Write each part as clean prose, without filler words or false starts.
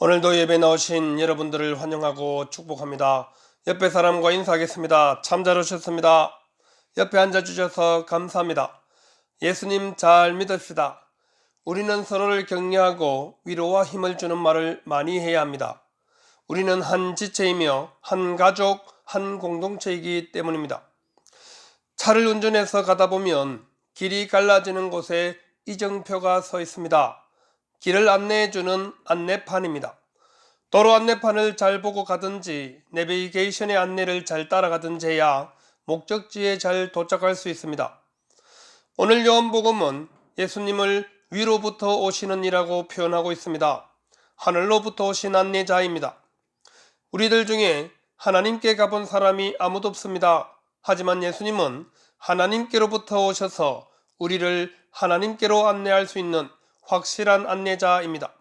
오늘도 예배 나오신 여러분들을 환영하고 축복합니다. 옆에 사람과 인사하겠습니다. 참 잘 오셨습니다. 옆에 앉아주셔서 감사합니다. 예수님 잘 믿읍시다. 우리는 서로를 격려하고 위로와 힘을 주는 말을 많이 해야 합니다. 우리는 한 지체이며 한 가족, 한 공동체이기 때문입니다. 차를 운전해서 가다 보면 길이 갈라지는 곳에 이정표가 서 있습니다. 길을 안내해주는 안내판입니다. 도로 안내판을 잘 보고 가든지 내비게이션의 안내를 잘 따라가든지 해야 목적지에 잘 도착할 수 있습니다. 오늘 요한복음은 예수님을 위로부터 오시는 이라고 표현하고 있습니다. 하늘로부터 오신 안내자입니다. 우리들 중에 하나님께 가본 사람이 아무도 없습니다. 하지만 예수님은 하나님께로부터 오셔서 우리를 하나님께로 안내할 수 있는 확실한 안내자입니다.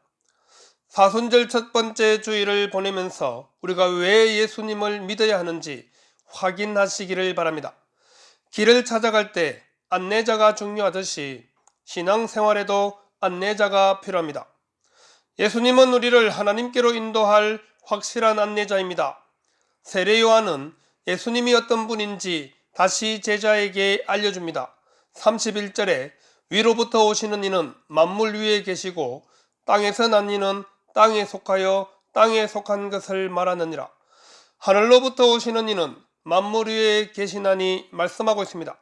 사순절 첫 번째 주일을 보내면서 우리가 왜 예수님을 믿어야 하는지 확인하시기를 바랍니다. 길을 찾아갈 때 안내자가 중요하듯이 신앙생활에도 안내자가 필요합니다. 예수님은 우리를 하나님께로 인도할 확실한 안내자입니다. 세례 요한은 예수님이 어떤 분인지 다시 제자에게 알려줍니다. 31절에 위로부터 오시는 이는 만물 위에 계시고 땅에서 난 이는 땅에 속하여 땅에 속한 것을 말하느니라. 하늘로부터 오시는 이는 만물 위에 계시나니 말씀하고 있습니다.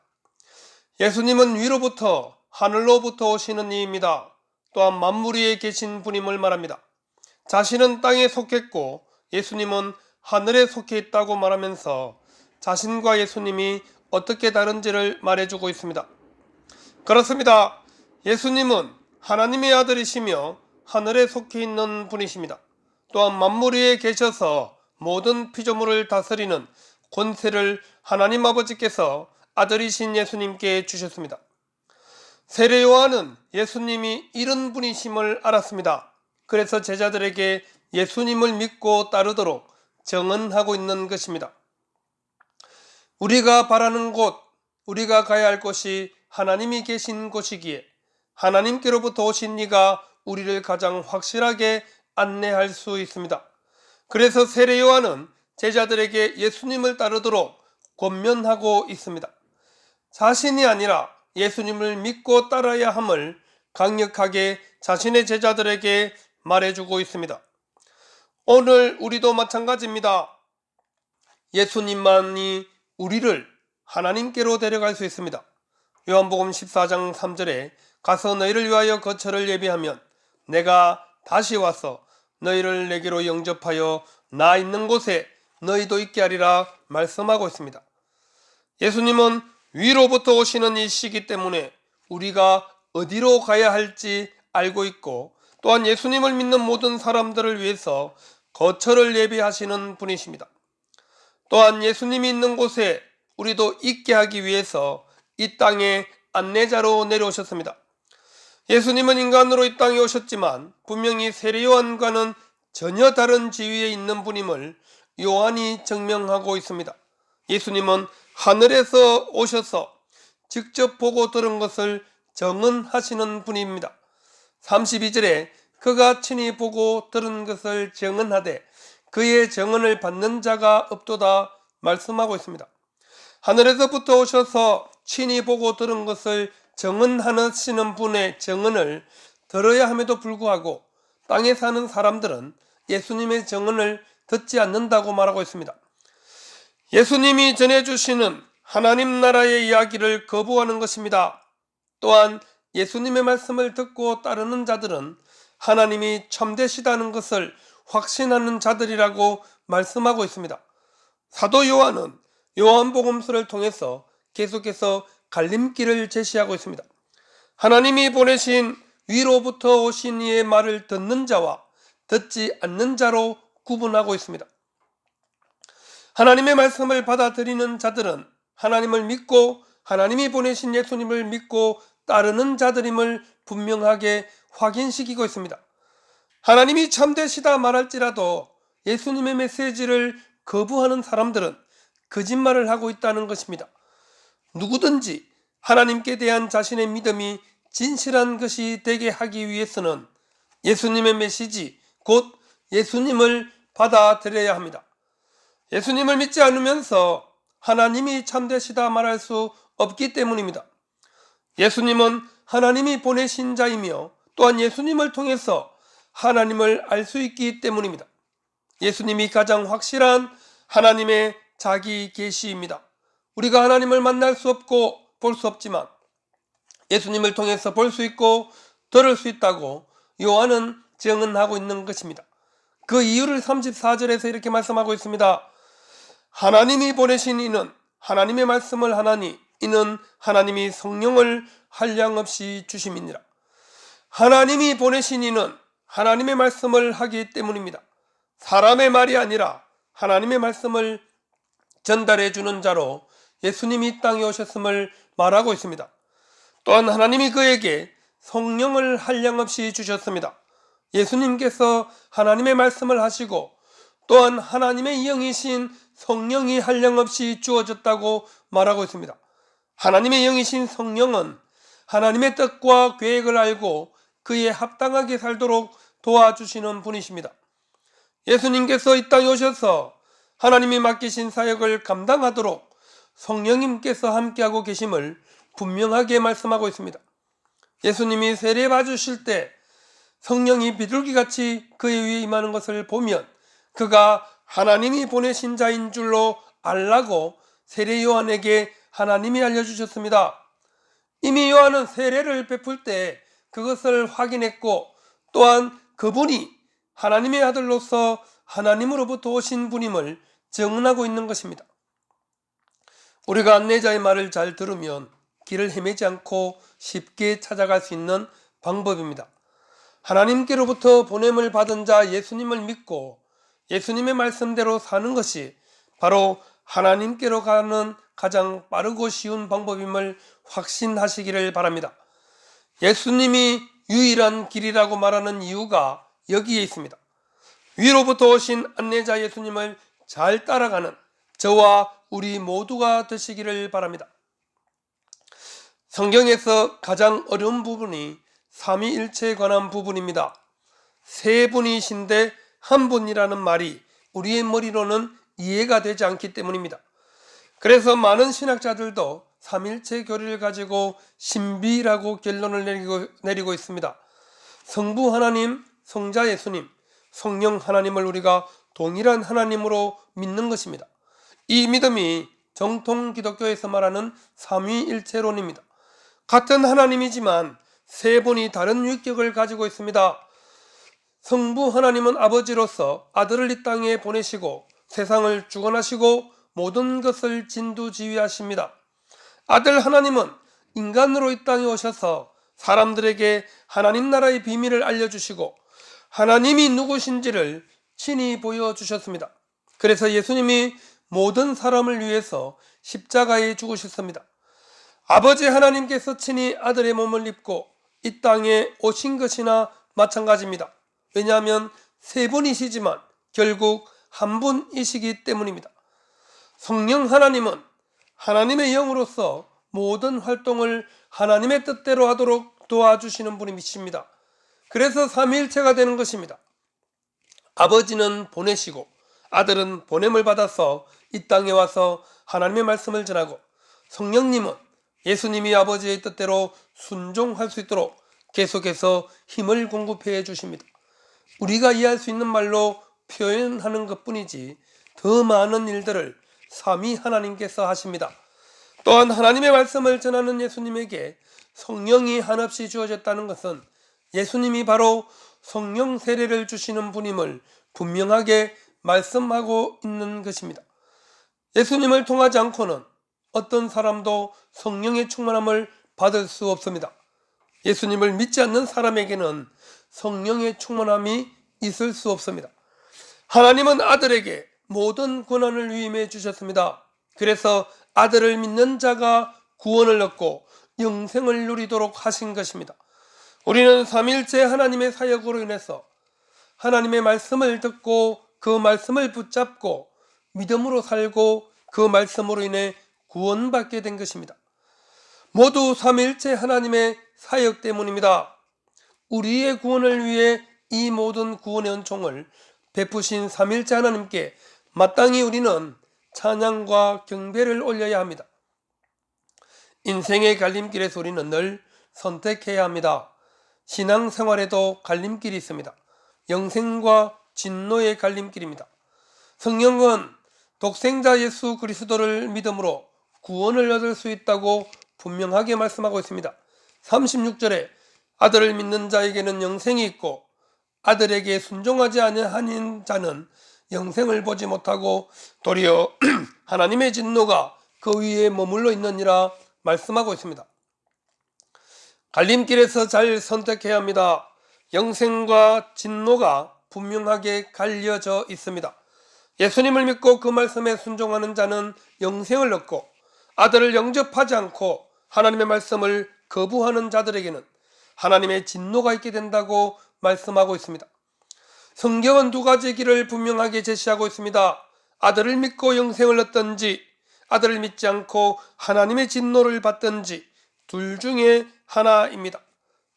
예수님은 위로부터 하늘로부터 오시는 이입니다. 또한 만물 위에 계신 분임을 말합니다. 자신은 땅에 속했고 예수님은 하늘에 속해 있다고 말하면서 자신과 예수님이 어떻게 다른지를 말해주고 있습니다. 그렇습니다. 예수님은 하나님의 아들이시며 하늘에 속해 있는 분이십니다. 또한 만물 위에 계셔서 모든 피조물을 다스리는 권세를 하나님 아버지께서 아들이신 예수님께 주셨습니다. 세례 요한은 예수님이 이런 분이심을 알았습니다. 그래서 제자들에게 예수님을 믿고 따르도록 정언하고 있는 것입니다. 우리가 바라는 곳, 우리가 가야 할 곳이 하나님이 계신 곳이기에 하나님께로부터 오신 이가 우리를 가장 확실하게 안내할 수 있습니다. 그래서 세례 요한은 제자들에게 예수님을 따르도록 권면하고 있습니다. 자신이 아니라 예수님을 믿고 따라야 함을 강력하게 자신의 제자들에게 말해주고 있습니다. 오늘 우리도 마찬가지입니다. 예수님만이 우리를 하나님께로 데려갈 수 있습니다. 요한복음 14장 3절에 가서 너희를 위하여 거처를 예비하면 내가 다시 와서 너희를 내게로 영접하여 나 있는 곳에 너희도 있게 하리라 말씀하고 있습니다. 예수님은 위로부터 오시는 이시기 때문에 우리가 어디로 가야 할지 알고 있고 또한 예수님을 믿는 모든 사람들을 위해서 거처를 예비하시는 분이십니다. 또한 예수님이 있는 곳에 우리도 있게 하기 위해서 이 땅에 안내자로 내려오셨습니다. 예수님은 인간으로 이 땅에 오셨지만 분명히 세례 요한과는 전혀 다른 지위에 있는 분임을 요한이 증명하고 있습니다. 예수님은 하늘에서 오셔서 직접 보고 들은 것을 증언하시는 분입니다. 32절에 그가 친히 보고 들은 것을 증언하되 그의 증언을 받는 자가 없도다 말씀하고 있습니다. 하늘에서부터 오셔서 친히 보고 들은 것을 증언하시는 분의 증언을 들어야 함에도 불구하고 땅에 사는 사람들은 예수님의 증언을 듣지 않는다고 말하고 있습니다. 예수님이 전해주시는 하나님 나라의 이야기를 거부하는 것입니다. 또한 예수님의 말씀을 듣고 따르는 자들은 하나님이 참되시다는 것을 확신하는 자들이라고 말씀하고 있습니다. 사도 요한은 요한복음서를 통해서 계속해서 갈림길을 제시하고 있습니다. 하나님이 보내신 위로부터 오신 이의 말을 듣는 자와 듣지 않는 자로 구분하고 있습니다. 하나님의 말씀을 받아들이는 자들은 하나님을 믿고 하나님이 보내신 예수님을 믿고 따르는 자들임을 분명하게 확인시키고 있습니다. 하나님이 참되시다 말할지라도 예수님의 메시지를 거부하는 사람들은 거짓말을 하고 있다는 것입니다. 누구든지 하나님께 대한 자신의 믿음이 진실한 것이 되게 하기 위해서는 예수님의 메시지, 곧 예수님을 받아들여야 합니다. 예수님을 믿지 않으면서 하나님이 참되시다 말할 수 없기 때문입니다. 예수님은 하나님이 보내신 자이며 또한 예수님을 통해서 하나님을 알 수 있기 때문입니다. 예수님이 가장 확실한 하나님의 자기 계시입니다. 우리가 하나님을 만날 수 없고 볼 수 없지만 예수님을 통해서 볼 수 있고 들을 수 있다고 요한은 증언하고 있는 것입니다. 그 이유를 34절에서 이렇게 말씀하고 있습니다. 하나님이 보내신 이는 하나님의 말씀을 하나니 이는 하나님이 성령을 한량없이 주심이니라. 하나님이 보내신 이는 하나님의 말씀을 하기 때문입니다. 사람의 말이 아니라 하나님의 말씀을 전달해 주는 자로 예수님이 이 땅에 오셨음을 말하고 있습니다. 또한 하나님이 그에게 성령을 한량없이 주셨습니다. 예수님께서 하나님의 말씀을 하시고 또한 하나님의 영이신 성령이 한량없이 주어졌다고 말하고 있습니다. 하나님의 영이신 성령은 하나님의 뜻과 계획을 알고 그에 합당하게 살도록 도와주시는 분이십니다. 예수님께서 이 땅에 오셔서 하나님이 맡기신 사역을 감당하도록 성령님께서 함께하고 계심을 분명하게 말씀하고 있습니다. 예수님이 세례 받으실 때 성령이 비둘기같이 그의 위에 임하는 것을 보면 그가 하나님이 보내신 자인 줄로 알라고 세례 요한에게 하나님이 알려주셨습니다. 이미 요한은 세례를 베풀 때 그것을 확인했고 또한 그분이 하나님의 아들로서 하나님으로부터 오신 분임을 증언하고 있는 것입니다. 우리가 안내자의 말을 잘 들으면 길을 헤매지 않고 쉽게 찾아갈 수 있는 방법입니다. 하나님께로부터 보냄을 받은 자 예수님을 믿고 예수님의 말씀대로 사는 것이 바로 하나님께로 가는 가장 빠르고 쉬운 방법임을 확신하시기를 바랍니다. 예수님이 유일한 길이라고 말하는 이유가 여기에 있습니다. 위로부터 오신 안내자 예수님을 잘 따라가는 저와 우리 모두가 되시기를 바랍니다. 성경에서 가장 어려운 부분이 삼위일체에 관한 부분입니다. 세 분이신데 한 분이라는 말이 우리의 머리로는 이해가 되지 않기 때문입니다. 그래서 많은 신학자들도 삼일체 교리를 가지고 신비라고 결론을 내리고 있습니다. 성부 하나님, 성자 예수님, 성령 하나님을 우리가 동일한 하나님으로 믿는 것입니다. 이 믿음이 정통 기독교에서 말하는 삼위일체론입니다. 같은 하나님이지만 세 분이 다른 위격을 가지고 있습니다. 성부 하나님은 아버지로서 아들을 이 땅에 보내시고 세상을 주관하시고 모든 것을 진두지휘하십니다. 아들 하나님은 인간으로 이 땅에 오셔서 사람들에게 하나님 나라의 비밀을 알려주시고 하나님이 누구신지를 친히 보여주셨습니다. 그래서 예수님이 모든 사람을 위해서 십자가에 죽으셨습니다. 아버지 하나님께서 친히 아들의 몸을 입고 이 땅에 오신 것이나 마찬가지입니다. 왜냐하면 세 분이시지만 결국 한 분이시기 때문입니다. 성령 하나님은 하나님의 영으로서 모든 활동을 하나님의 뜻대로 하도록 도와주시는 분이십니다. 그래서 삼위일체가 되는 것입니다. 아버지는 보내시고 아들은 보냄을 받아서 이 땅에 와서 하나님의 말씀을 전하고 성령님은 예수님이 아버지의 뜻대로 순종할 수 있도록 계속해서 힘을 공급해 주십니다. 우리가 이해할 수 있는 말로 표현하는 것뿐이지 더 많은 일들을 삼위 하나님께서 하십니다. 또한 하나님의 말씀을 전하는 예수님에게 성령이 한없이 주어졌다는 것은 예수님이 바로 성령 세례를 주시는 분임을 분명하게 말씀하고 있는 것입니다. 예수님을 통하지 않고는 어떤 사람도 성령의 충만함을 받을 수 없습니다. 예수님을 믿지 않는 사람에게는 성령의 충만함이 있을 수 없습니다. 하나님은 아들에게 모든 권한을 위임해 주셨습니다. 그래서 아들을 믿는 자가 구원을 얻고 영생을 누리도록 하신 것입니다. 우리는 삼일체 하나님의 사역으로 인해서 하나님의 말씀을 듣고 그 말씀을 붙잡고 믿음으로 살고 그 말씀으로 인해 구원받게 된 것입니다. 모두 삼일체 하나님의 사역 때문입니다. 우리의 구원을 위해 이 모든 구원의 은총을 베푸신 삼일째 하나님께 마땅히 우리는 찬양과 경배를 올려야 합니다. 인생의 갈림길에서 우리는 늘 선택해야 합니다. 신앙생활에도 갈림길이 있습니다. 영생과 진노의 갈림길입니다. 성경은 독생자 예수 그리스도를 믿음으로 구원을 얻을 수 있다고 분명하게 말씀하고 있습니다. 36절에 아들을 믿는 자에게는 영생이 있고 아들에게 순종하지 아니하는 자는 영생을 보지 못하고 도리어 하나님의 진노가 그 위에 머물러 있느니라 말씀하고 있습니다. 갈림길에서 잘 선택해야 합니다. 영생과 진노가 분명하게 갈려져 있습니다. 예수님을 믿고 그 말씀에 순종하는 자는 영생을 얻고 아들을 영접하지 않고 하나님의 말씀을 거부하는 자들에게는 하나님의 진노가 있게 된다고 말씀하고 있습니다. 성경은 두 가지 길을 분명하게 제시하고 있습니다. 아들을 믿고 영생을 얻든지 아들을 믿지 않고 하나님의 진노를 받든지 둘 중에 하나입니다.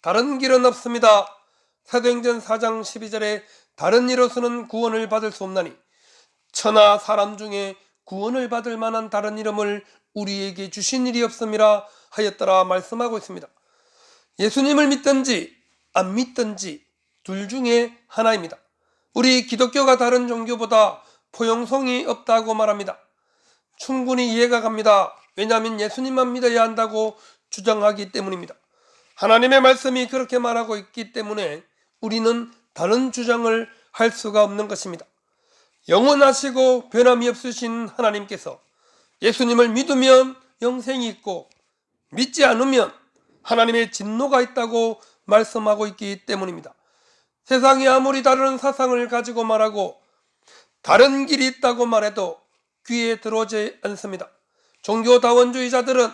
다른 길은 없습니다. 사도행전 4장 12절에 다른 이로서는 구원을 받을 수 없나니 천하 사람 중에 구원을 받을 만한 다른 이름을 우리에게 주신 일이 없음이라 하였더라 말씀하고 있습니다. 예수님을 믿든지 안 믿든지 둘 중에 하나입니다. 우리 기독교가 다른 종교보다 포용성이 없다고 말합니다. 충분히 이해가 갑니다. 왜냐하면 예수님만 믿어야 한다고 주장하기 때문입니다. 하나님의 말씀이 그렇게 말하고 있기 때문에 우리는 다른 주장을 할 수가 없는 것입니다. 영원하시고 변함이 없으신 하나님께서 예수님을 믿으면 영생이 있고 믿지 않으면 하나님의 진노가 있다고 말씀하고 있기 때문입니다. 세상이 아무리 다른 사상을 가지고 말하고 다른 길이 있다고 말해도 귀에 들어오지 않습니다. 종교다원주의자들은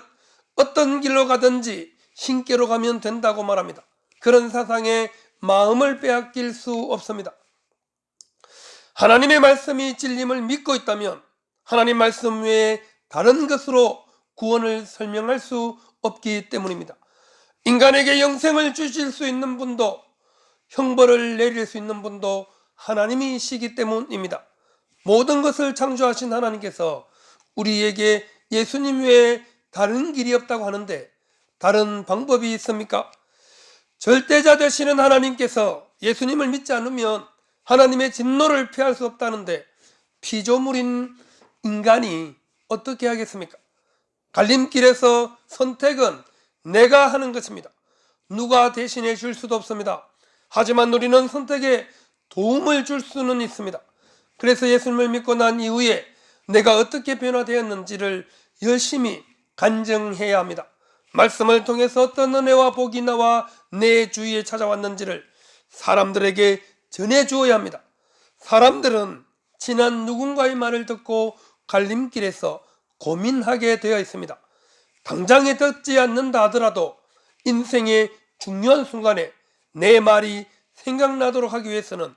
어떤 길로 가든지 신께로 가면 된다고 말합니다. 그런 사상에 마음을 빼앗길 수 없습니다. 하나님의 말씀이 진림을 믿고 있다면 하나님 말씀 외에 다른 것으로 구원을 설명할 수 없기 때문입니다. 인간에게 영생을 주실 수 있는 분도 형벌을 내릴 수 있는 분도 하나님이시기 때문입니다. 모든 것을 창조하신 하나님께서 우리에게 예수님 외에 다른 길이 없다고 하는데 다른 방법이 있습니까? 절대자 되시는 하나님께서 예수님을 믿지 않으면 하나님의 진노를 피할 수 없다는데 피조물인 인간이 어떻게 하겠습니까? 갈림길에서 선택은 내가 하는 것입니다. 누가 대신해 줄 수도 없습니다. 하지만 우리는 선택에 도움을 줄 수는 있습니다. 그래서 예수님을 믿고 난 이후에 내가 어떻게 변화되었는지를 열심히 간증해야 합니다. 말씀을 통해서 어떤 은혜와 복이 나와 내 주위에 찾아왔는지를 사람들에게 전해주어야 합니다. 사람들은 지난 누군가의 말을 듣고 갈림길에서 고민하게 되어 있습니다. 당장에 듣지 않는다 하더라도 인생의 중요한 순간에 내 말이 생각나도록 하기 위해서는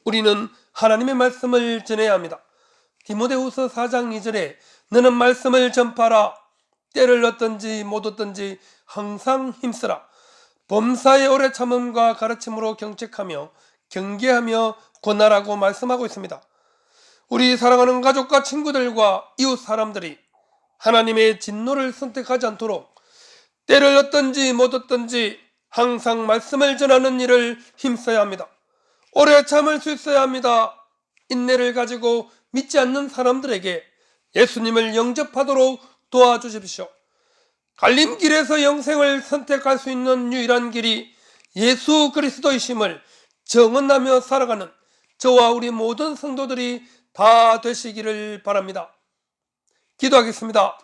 우리는 하나님의 말씀을 전해야 합니다. 디모데후서 4장 2절에 너는 말씀을 전파하라. 때를 얻든지 못 얻든지 항상 힘쓰라. 범사의 오래 참음과 가르침으로 경책하며 경계하며 권하라고 말씀하고 있습니다. 우리 사랑하는 가족과 친구들과 이웃 사람들이 하나님의 진노를 선택하지 않도록 때를 얻든지 못 얻든지 항상 말씀을 전하는 일을 힘써야 합니다. 오래 참을 수 있어야 합니다. 인내를 가지고 믿지 않는 사람들에게 예수님을 영접하도록 도와주십시오. 갈림길에서 영생을 선택할 수 있는 유일한 길이 예수 그리스도이심을 정언하며 살아가는 저와 우리 모든 성도들이 다 되시기를 바랍니다. 기도하겠습니다.